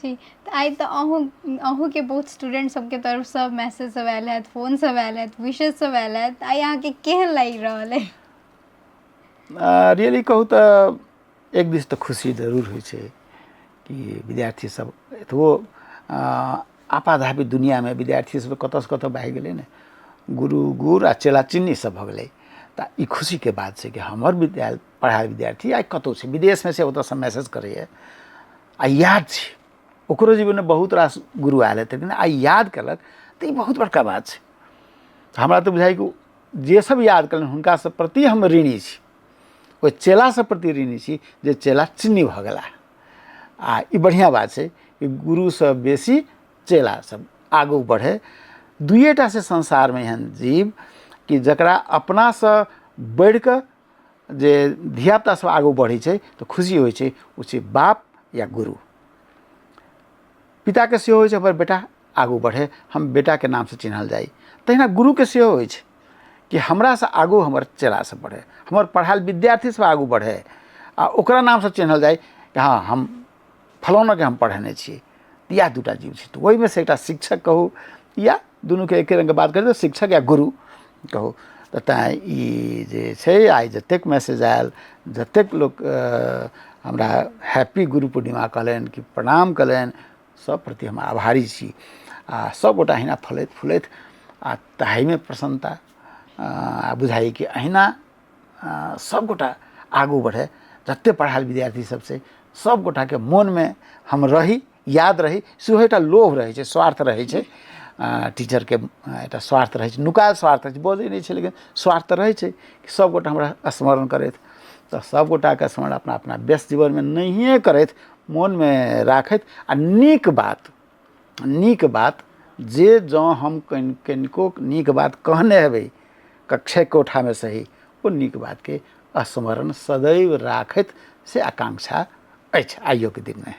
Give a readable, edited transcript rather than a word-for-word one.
जी, तऽ आइ तऽ अहूँके बहुत स्टूडेंट सबके तरफसँ मैसेज सब आयल हैत, फोन सब आयल हैत, विशेज सब आयल हैत, आइ अहाँके केहन लागि रहल अइ? रियली कहू तऽ एक दिस तऽ खुशी जरूर होइ छै कि विद्यार्थी सब एतबो आपाधापी दुनियामे विद्यार्थी सब कतऽसँ कतऽ भागि गेलै ने, गुरु गुड़ आ चेला चिन्नी सब भऽ गेलै। तऽ ई खुशीके बात छै कि हमर पढ़ाइ विद्यार्थी आइ कतहु छै, विदेशमे छै, ओतऽसँ मैसेज करैए आ याद छै। ओकरो जीवनमे बहुत रास गुरु आयल हेतै लेकिन आइ याद केलक तऽ ई बहुत बड़का बात छै। हमरा तऽ बुझाइ कि जे सब याद केलनि हुनका सब प्रति हम ऋणी छी, ओहि चेला सब प्रति ऋणी छी जे चेला चिन्नी भऽ गेला। आ ई बढ़िआँ बात छै कि गुरुसँ बेसी चेला सब आगू बढ़े। दुइएटा से संसारमे एहन जीव कि जकरा अपनासँ बढ़ि कऽ जे धियापुता सब आगू बढ़ै छै तऽ खुशी होइ छै, ओ छै बाप या गुरु। पिताके सेहो होइ छै हमर बेटा आगू बढ़े, हम बेटाके नामसँ चिन्हल जाइ। तहिना गुरुके सेहो होइ छै कि हमरासँ आगू हमर चेला सब बढ़े, हमर पढ़ायल विद्यार्थी सब आगू बढ़े आ ओकरा नामसँ चिन्हल जाइ कि हाँ हम फलानाके हम पढ़ेने छियै। इएह दूटा जीव छै। तऽ ओहिमे से एकटा शिक्षक कहू या दुनूके एके रङ्गके बात करी तऽ शिक्षक या गुरु कहू। तऽ तैँ ई जे छै आइ जतेक मैसेज आयल, जतेक लोक हमरा हैप्पी गुरु पूर्णिमा कहलनि कि प्रणाम कहलनि, सब प्रति हम आभारी छी। आ सबगोटा अहिना फलैत फूलैत आ ताहिमे प्रसन्नता आ बुझाइ कि अहिना सबगोटा आगू बढ़े। जतेक पढ़ायल विद्यार्थी सब छै सब गोटाके मोनमे हम रही, याद रही, सेहो एकटा लोभ रहै छै, स्वार्थ रहै छै। टीचरके एकटा स्वार्थ रहै छै, नुकायल स्वार्थ रहै छै, बजै नहि छै लेकिन स्वार्थ रहै छै कि सबगोटा हमरा स्मरण करथि। तऽ सबगोटाके स्मरण अपना अपना व्यस्त जीवनमे नहिए करथि, मोनमे राखथि आ नीक बात जे जँ हम कनिको नीक बात कहने हेबै कक्षे कोठामे सही, ओ नीक बातके स्मरण सदैव राखथि से आकांक्षा अछि आइयोके दिनमे।